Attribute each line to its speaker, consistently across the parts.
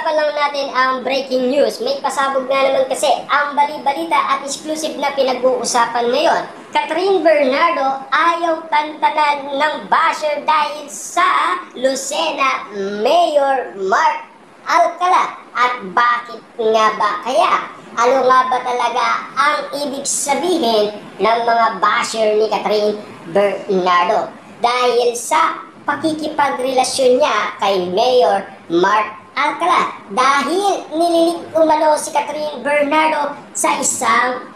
Speaker 1: Pag-usapan lang natin ang breaking news. May pasabog nga naman kasi ang bali-balita at exclusive na pinag-uusapan ngayon. Catherine Bernardo ayaw tantanan ng basher dahil sa Lucena Mayor Mark Alcala. At bakit nga ba kaya? Ano nga ba talaga ang ibig sabihin ng mga basher ni Catherine Bernardo? Dahil sa pakikipagrelasyon niya kay Mayor Mark Alcala, dahil nililig umano si Catherine Bernardo sa isang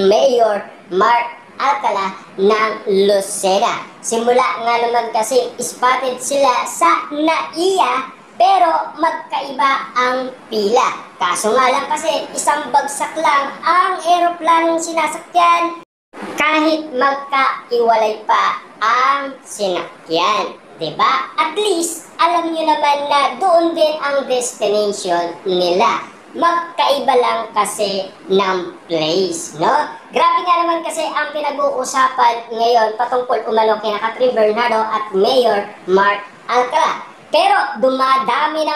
Speaker 1: Mayor Mark Alcala ng Lucena. Simula nga naman kasi spotted sila sa NAIA pero magkaiba ang pila. Kaso nga lang kasi isang bagsak lang ang eroplanong sinasakyan kahit magkaiwalay pa ang sinakyan. Diba? At least, alam nyo naman na doon din ang destination nila. Magkaiba lang kasi ng place, no? Grabe nga naman kasi ang pinag-uusapan ngayon patungkol umano kina Catherine Bernardo at Mayor Mark Alcala. Pero dumadami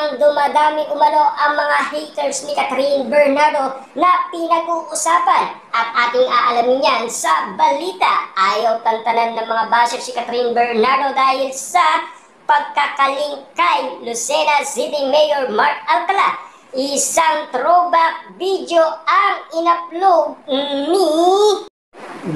Speaker 1: umano ang mga haters ni Catherine Bernardo na pinag-uusapan. At ating aalamin yan sa balita. Ayaw tantanan ng mga basher si Catherine Bernardo dahil sa pagkakaling kay Lucena City Mayor Mark Alcala. Isang throwback video ang in-upload ni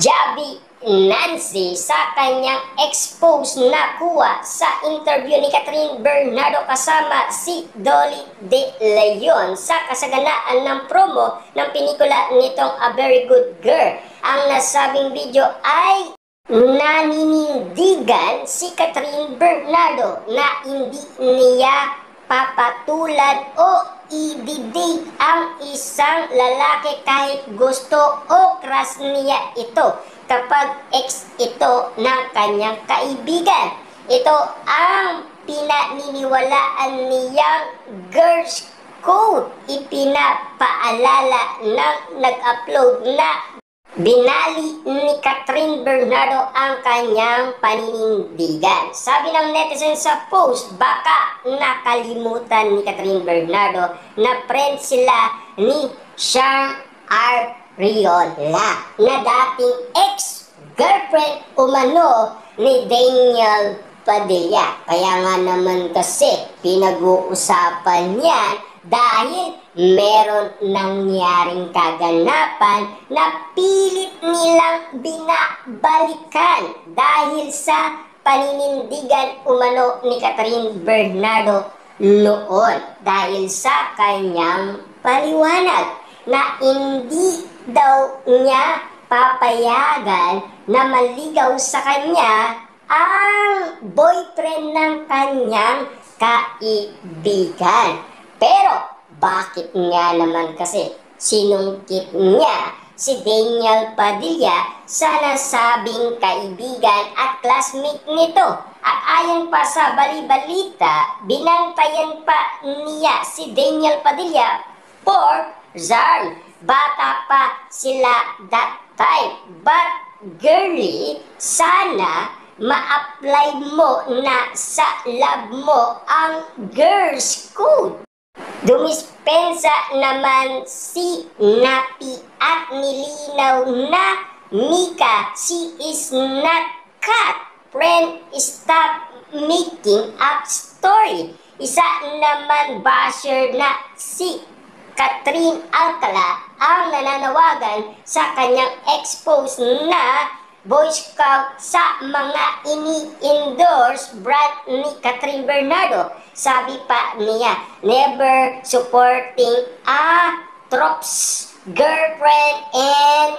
Speaker 1: Javi Nancy sa kanyang expose na kuha sa interview ni Catherine Bernardo kasama si Dolly De Leon sa kasaganaan ng promo ng pelikula nitong A Very Good Girl. Ang nasabing video ay naninindigan si Catherine Bernardo na hindi niya papatulan o i-date ang isang lalaki kahit gusto o crush niya ito kapag ex ito ng kanyang kaibigan. Ito ang pinaniniwalaan niyang girls code. Ipinapaalala ng nag-upload na binali ni Catherine Bernardo ang kanyang paninindigan. Sabi ng netizen sa post, baka nakalimutan ni Catherine Bernardo na friend sila ni Sean Arreola na dating ex-girlfriend umano ni Daniel Padilla. Kaya nga naman kasi pinag-uusapan yan dahil meron nangyaring kaganapan na pilit nilang binabalikan dahil sa paninindigan umano ni Catherine Bernardo noon dahil sa kanyang paliwanag na hindi daw niya papayagan na maligaw sa kanya ang boyfriend ng kanyang kaibigan. Pero bakit nga naman kasi sinungkit niya si Daniel Padilla sa nasabing kaibigan at classmate nito? At ayon pa sa bali-balita, binantayan pa niya si Daniel Padilla for Zarn. Bata pa sila that time. But girly, sana ma-apply mo na sa love mo ang girls code. Dumispensa naman si Napi at nilinaw na Mika, she is not cat. Friend, stop making up story. Isa naman basher na si Catherine Alcala ang nananawagan sa kanyang expose na Boy Scout sa mga ini-endorse brand ni Catherine Bernardo. Sabi pa niya, never supporting a tropes girlfriend and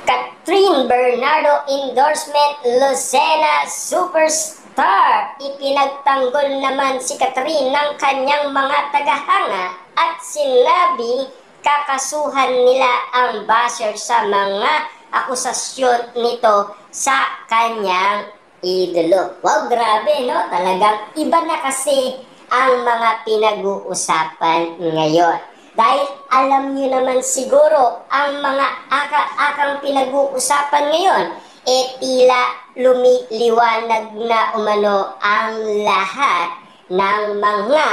Speaker 1: Catherine Bernardo endorsement Lucena superstar. Ipinagtanggol naman si Catherine ng kanyang mga tagahanga at sinabing kakasuhan nila ang basher sa mga akusasyon nito sa kanyang idolo. Wow, grabe, no? Talagang iba na kasi ang mga pinag-uusapan ngayon. Dahil alam nyo naman siguro ang mga akang pinag-uusapan ngayon, tila lumiliwanag na umano ang lahat ng mga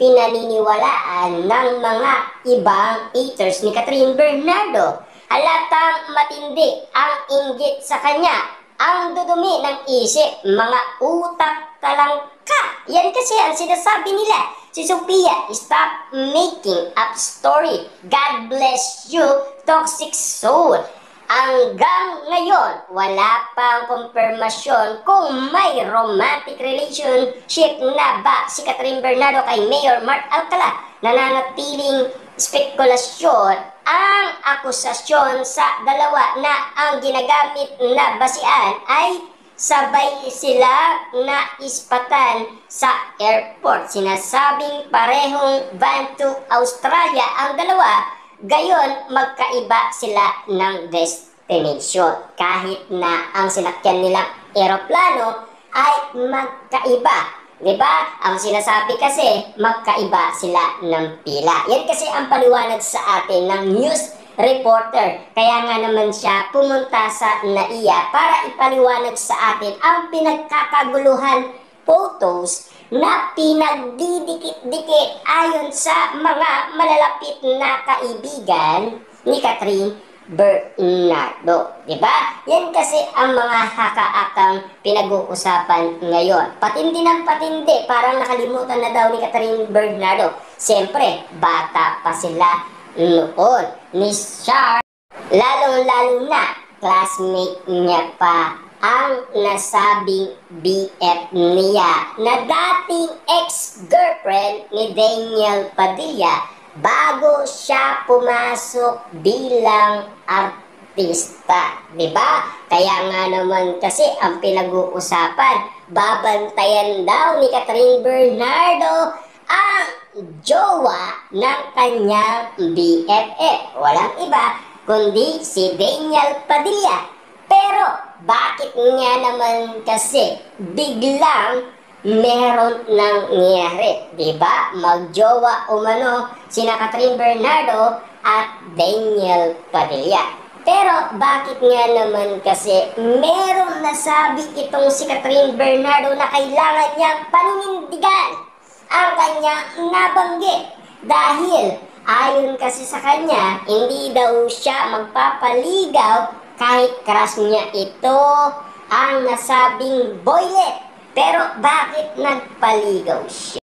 Speaker 1: pinaniniwalaan ng mga ibang haters ni Catherine Bernardo. Halatang matindi ang inggit sa kanya, ang dudumi ng isip, mga utak talangka. Yan kasi ang sinasabi nila. Si Sophia, stop making up story. God bless you, toxic soul. Hanggang ngayon, wala pang kumpirmasyon kung may romantic relationship na ba si Catherine Bernardo kay Mayor Mark Alcala. Nananatiling spekulasyon ang akusasyon sa dalawa na ang ginagamit na basihan ay sabay sila na ispatan sa airport. Sinasabing parehong van to Australia ang dalawa, gayon magkaiba sila ng destination. Kahit na ang sinakyan nilang eroplano ay magkaiba. Diba? Ang sinasabi kasi, magkaiba sila ng pila. Yan kasi ang paliwanag sa atin ng news reporter. Kaya nga naman siya pumunta sa NAIA para ipaliwanag sa atin ang pinagkakaguluhan photos na pinagdidikit-dikit ayon sa mga malalapit na kaibigan ni Catherine Bernardo. Diba? Yan kasi ang mga haka-akang pinag-uusapan ngayon. Patindi ng patindi, parang nakalimutan na daw ni Catherine Bernardo. Siyempre, bata pa sila noon ni Char. Lalong-lalo na, classmate niya pa ang nasabing BF niya na dating ex-girlfriend ni Daniel Padilla bago siya pumasok bilang artista. Diba? Kaya nga naman kasi ang pinag-uusapan, babantayan daw ni Catherine Bernardo ang jowa ng kanyang BFF. Walang iba kundi si Daniel Padilla. Pero bakit nga naman kasi biglang meron nangyari? Diba? Magjowa umano sina Catherine Bernardo at Daniel Padilla. Pero bakit nga naman kasi meron nasabi itong si Catherine Bernardo na kailangan niyang paninindigan ang kanyang nabanggit? Dahil ayon kasi sa kanya, hindi daw siya magpapaligaw kahit crush niya ito ang nasabing boylet. Pero bakit nagpaligaw siya?